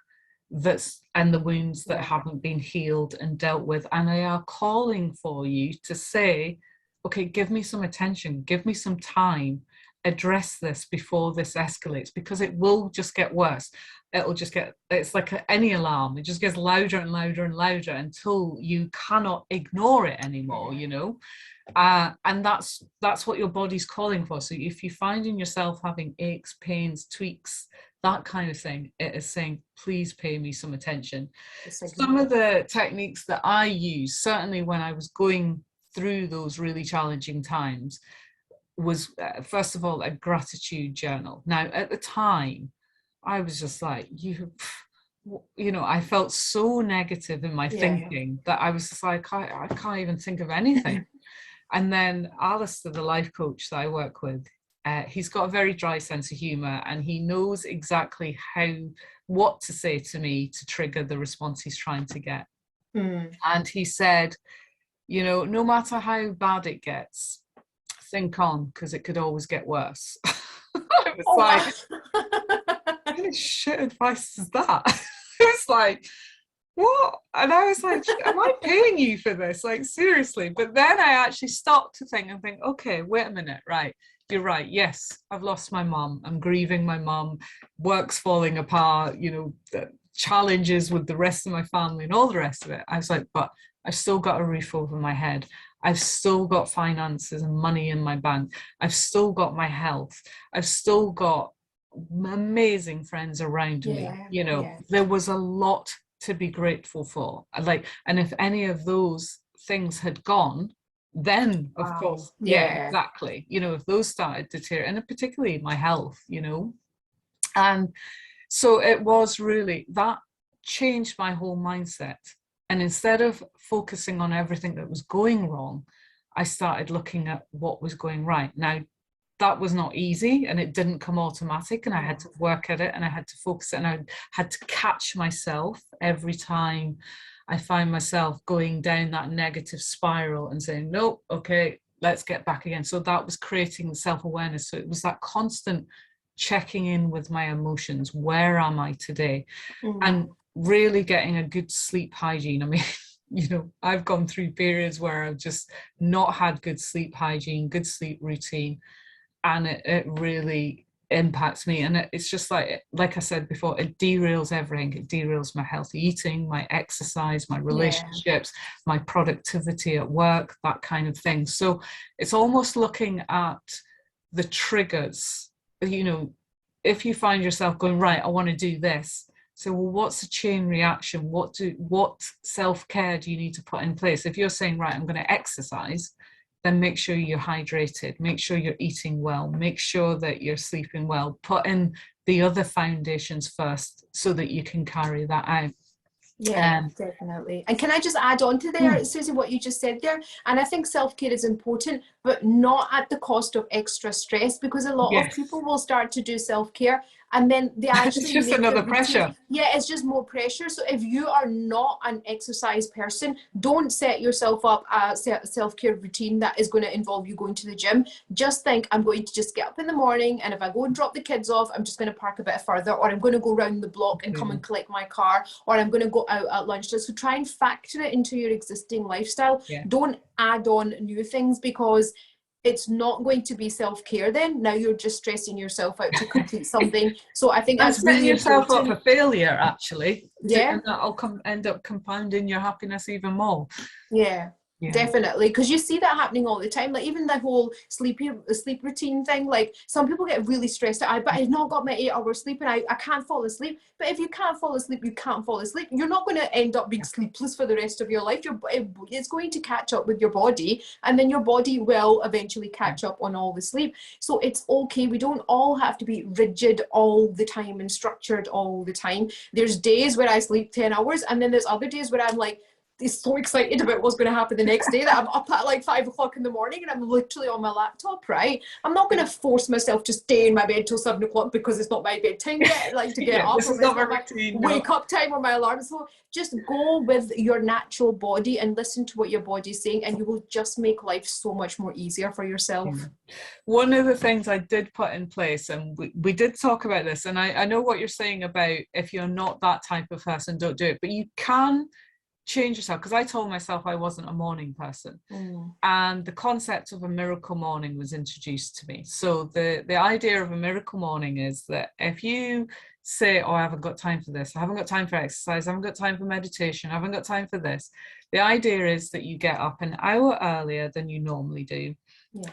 and the wounds that haven't been healed and dealt with, and they are calling for you to say, okay, give me some attention, give me some time, address this before this escalates, because it will just get worse. It's like any alarm, it just gets louder and louder and louder until you cannot ignore it anymore, and that's what your body's calling for. So if you're finding yourself having aches, pains, tweaks, that kind of thing, it is saying, please pay me some attention. Some of the techniques that I use, certainly when I was going through those really challenging times, was first of all a gratitude journal. Now at the time I was just like, I felt so negative in my thinking that I was just like, I can't even think of anything. And then Alistair, the life coach that I work with, he's got a very dry sense of humor, and he knows exactly what to say to me to trigger the response he's trying to get. And he said, no matter how bad it gets, think on, because it could always get worse. I was like, what kind of shit advice is that? It was like, what? And I was like, am I paying you for this? Like, seriously? But then I actually stopped to think, okay, wait a minute, right? You're right. Yes, I've lost my mum. I'm grieving my mum. Work's falling apart, the challenges with the rest of my family and all the rest of it. I was like, but I've still got a roof over my head. I've still got finances and money in my bank. I've still got my health. I've still got amazing friends around me. There was a lot to be grateful for. And if any of those things had gone, then of course, exactly. If those started to tear, and particularly my health, and so it was really, that changed my whole mindset. And instead of focusing on everything that was going wrong, I started looking at what was going right. Now, that was not easy, and it didn't come automatic, and I had to work at it, and I had to focus, and I had to catch myself every time I find myself going down that negative spiral and saying, nope, okay, let's get back again. So that was creating self-awareness. So it was that constant checking in with my emotions. Where am I today? And really getting a good sleep hygiene. I mean, you know, I've gone through periods where I've just not had good sleep hygiene, good sleep routine, and it really impacts me. And it's just like I said before, it derails everything. It derails my healthy eating, my exercise, my relationships, my productivity at work, that kind of thing. So it's almost looking at the triggers. You know, if you find yourself going, right, I want to do this, so well, what's the chain reaction? What self-care do you need to put in place? If you're saying, right, I'm going to exercise, then make sure you're hydrated, make sure you're eating well, make sure that you're sleeping well, put in the other foundations first so that you can carry that out. Yeah, definitely. And can I just add on to there, Suzy, what you just said there? And I think self-care is important, but not at the cost of extra stress, because a lot of people will start to do self-care and then they actually it's just another pressure. Yeah, it's just more pressure. So if you are not an exercise person, don't set yourself up a self-care routine that is going to involve you going to the gym. Just think, I'm going to just get up in the morning, and if I go and drop the kids off, I'm just going to park a bit further, or I'm going to go around the block and come and collect my car, or I'm going to go out at lunch. So try and factor it into your existing lifestyle. Don't add on new things, because it's not going to be self-care then. Now you're just stressing yourself out to complete something. So I think that's setting really yourself important. up for failure, actually. Yeah. And that'll end up compounding your happiness even more. Yeah. Definitely, because you see that happening all the time. Like even the whole sleep routine thing, like some people get really stressed out. But I've not got my 8 hours sleep and I can't fall asleep. But if you can't fall asleep, you can't fall asleep. You're not going to end up being sleepless for the rest of your life. It's going to catch up with your body, and then your body will eventually catch up on all the sleep. So it's okay. We don't all have to be rigid all the time and structured all the time. There's days where I sleep 10 hours, and then there's other days where I'm like, so excited about what's going to happen the next day that I'm up at like 5 o'clock in the morning and I'm literally on my laptop, right? I'm not going to force myself to stay in my bed till 7 o'clock because it's not my bedtime yet, like to get up, this is not my routine, wake up time or my alarm. So just go with your natural body and listen to what your body's saying, and you will just make life so much more easier for yourself. One of the things I did put in place, and we did talk about this, and I know what you're saying about if you're not that type of person, don't do it, but you can change yourself, because I told myself I wasn't a morning person, and the concept of a miracle morning was introduced to me. So the idea of a miracle morning is that if you say, oh, I haven't got time for this, I haven't got time for exercise, I haven't got time for meditation, I haven't got time for this, the idea is that you get up an hour earlier than you normally do,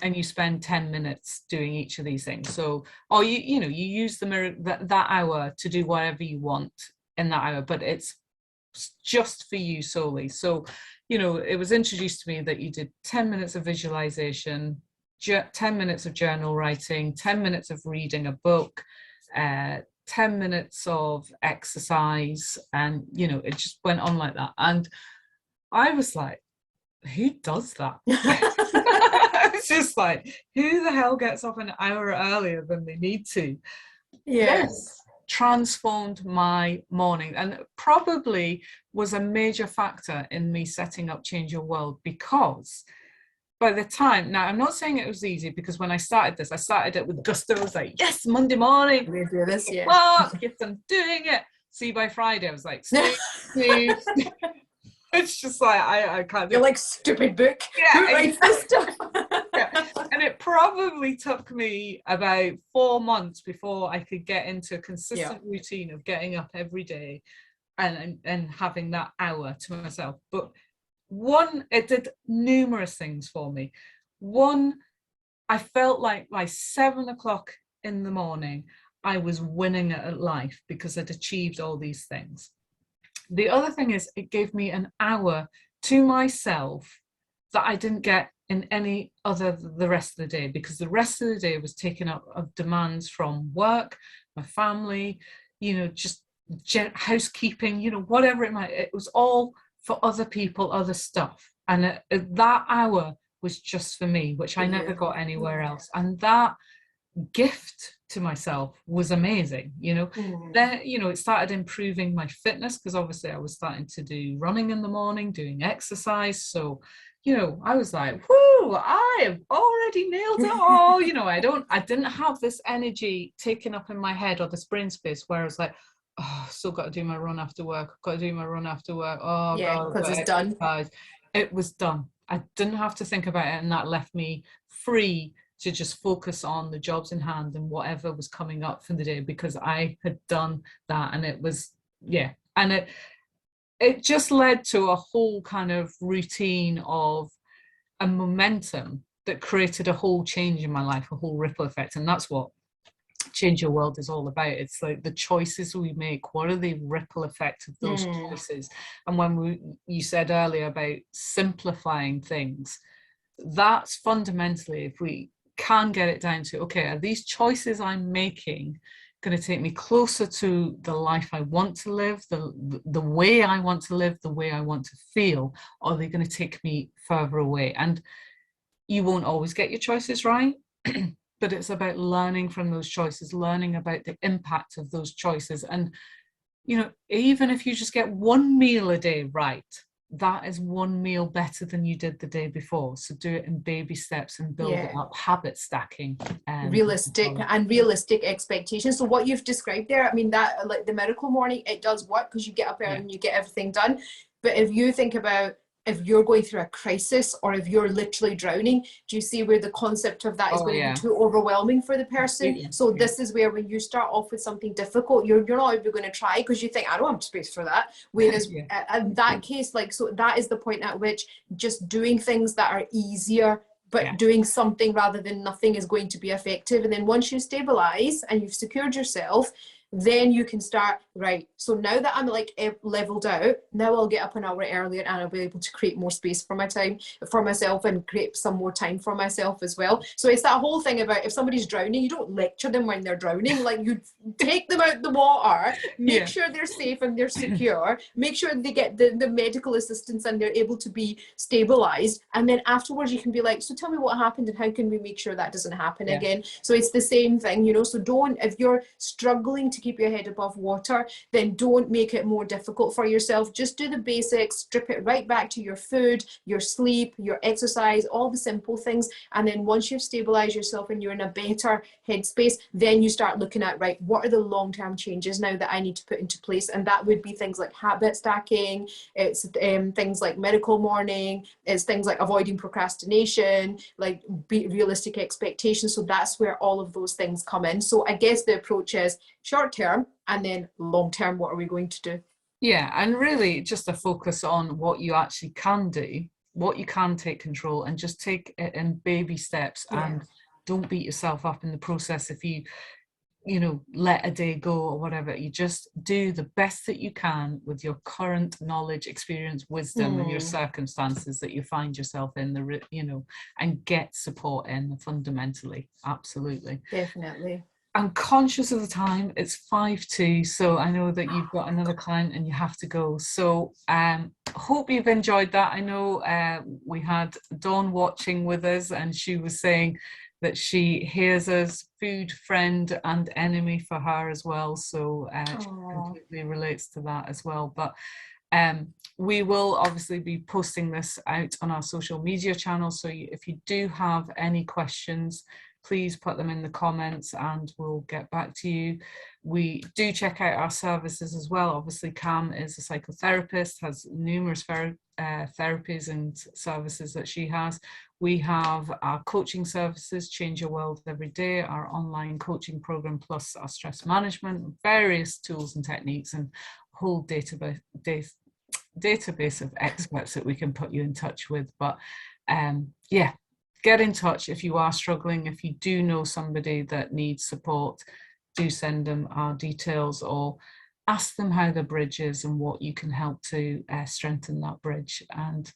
and you spend 10 minutes doing each of these things. So, or you use that hour to do whatever you want in that hour, but it's just for you solely. So, it was introduced to me that you did 10 minutes of visualization, 10 minutes of journal writing, 10 minutes of reading a book, 10 minutes of exercise, and it just went on like that. And I was like, who does that? It's just like, who the hell gets up an hour earlier than they need to? Yes. Transformed my morning, and probably was a major factor in me setting up Change Your World, because by the time, now I'm not saying it was easy, because when I started this, I started it with gusto. I was like, yes, Monday morning, we do this, yes, I'm doing it. See, by Friday I was like, snooze. It's just like I can't do it. You're like, stupid book. Who writes this stuff? And it probably took me about 4 months before I could get into a consistent routine of getting up every day and having that hour to myself. But it did numerous things for me. One, I felt like by 7 o'clock in the morning, I was winning at life because I'd achieved all these things. The other thing is, it gave me an hour to myself that I didn't get in any other the rest of the day, because the rest of the day was taken up of demands from work, my family, just housekeeping, whatever it was all for other people, other stuff. And that hour was just for me, which I never got anywhere else. And that gift to myself was amazing. Then it started improving my fitness, because obviously I was starting to do running in the morning, doing exercise. So you know, I was like, whoo, I have already nailed it all. You know, I didn't have this energy taken up in my head or this brain space where I was like, oh, still got to do my run after work. I've got to do my run after work. Oh Yeah, God, I've because got it's to done. exercise. It was done. I didn't have to think about it, and that left me free to just focus on the jobs in hand and whatever was coming up for the day, because I had done that. And it was, yeah. And it just led to a whole kind of routine of a momentum that created a whole change in my life, a whole ripple effect. And that's what Change Your World is all about. It's like the choices we make, what are the ripple effect of those choices? And when you said earlier about simplifying things, that's fundamentally, if we can get it down to, okay, are these choices I'm making going to take me closer to the life I want to live, the way I want to live, the way I want to feel, or are they going to take me further away? And you won't always get your choices right, but it's about learning from those choices, learning about the impact of those choices. And, you know, even if you just get one meal a day right, that is one meal better than you did the day before. So do it in baby steps and build it up, habit stacking. Realistic expectations. So what you've described there, I mean, that, like the miracle morning, it does work because you get up early and you get everything done. But if you think about, if you're going through a crisis or if you're literally drowning, do you see where the concept of that is going to be too overwhelming for the person? So this is where, when you start off with something difficult, you're not even going to try because you think, I don't have space for that. Whereas in that case, like, so that is the point at which just doing things that are easier, but doing something rather than nothing, is going to be effective. And then once you stabilize and you've secured yourself, then you can start, right, so now that I'm like leveled out, now I'll get up an hour earlier and I'll be able to create more space for my time, for myself, and create some more time for myself as well. So it's that whole thing about, if somebody's drowning, you don't lecture them when they're drowning. Like, you take them out the water, make sure they're safe and they're secure, make sure they get the medical assistance and they're able to be stabilized. And then afterwards you can be like, so tell me what happened and how can we make sure that doesn't happen again? So it's the same thing, you know. So don't, if you're struggling to keep your head above water, then don't make it more difficult for yourself. Just do the basics, strip it right back to your food, your sleep, your exercise, all the simple things. And then once you've stabilized yourself and you're in a better headspace, then you start looking at, right, what are the long-term changes now that I need to put into place? And that would be things like habit stacking, it's things like miracle morning, it's things like avoiding procrastination, like be realistic expectations. So that's where all of those things come in. So I guess the approach is short term, and then long term, what are we going to do? Yeah, and really just a focus on what you actually can do, what you can take control, and just take it in baby steps. And don't beat yourself up in the process if you know, let a day go or whatever. You just do the best that you can with your current knowledge, experience, wisdom, and your circumstances that you find yourself in, you know, and get support in fundamentally. Absolutely. Definitely. I'm conscious of the time. It's 5:02, so I know that you've got another client and you have to go. So hope you've enjoyed that. I know we had Dawn watching with us, and she was saying that she hears us, food, friend and enemy for her as well. So she completely relates to that as well. But we will obviously be posting this out on our social media channels. So if you do have any questions, please put them in the comments and we'll get back to you. We do check out our services as well. Obviously, Cam is a psychotherapist, has numerous therapies and services that she has. We have our coaching services, Change Your World Every Day, our online coaching program, plus our stress management, various tools and techniques, and a whole database of experts that we can put you in touch with. But yeah, get in touch if you are struggling. If you do know somebody that needs support, do send them our details or ask them how the bridge is and what you can help to strengthen that bridge. And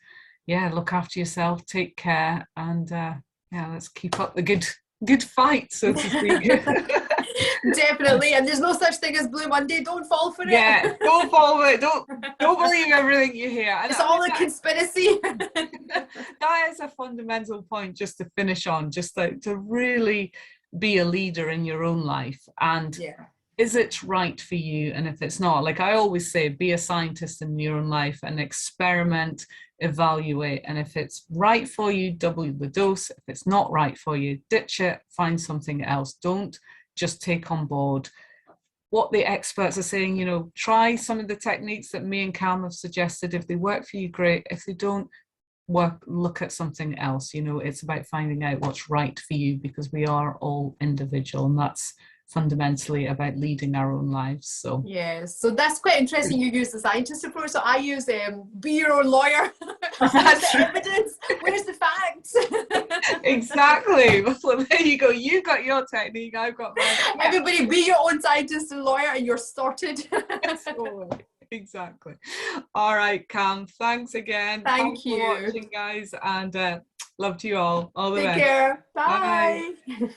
yeah, look after yourself, take care, and yeah, let's keep up the good fight, so to speak. Definitely, and there's no such thing as Blue Monday. Don't fall for it. Yeah, don't fall for it. Don't believe everything you hear. And it's all a conspiracy. That is a fundamental point just to finish on, just like to really be a leader in your own life. And is it right for you? And if it's not, like I always say, be a scientist in your own life and experiment, evaluate, and if it's right for you, double the dose. If it's not right for you, ditch it, find something else. Don't just take on board what the experts are saying. You know, try some of the techniques that me and Cam have suggested. If they work for you, great. If they don't work, look at something else. You know, it's about finding out what's right for you, because we are all individual, and that's fundamentally about leading our own lives. So yes, so that's quite interesting. You use the scientist approach. So I use be your own lawyer. Where's that's the evidence? Where's the facts? exactly. Well, there you go. You got your technique, I've got mine. Yeah. Everybody be your own scientist and lawyer, and you're sorted. Exactly. All right, Cam, thanks again. Thanks for watching, guys, and love to you all the Take best. care. Bye. Bye.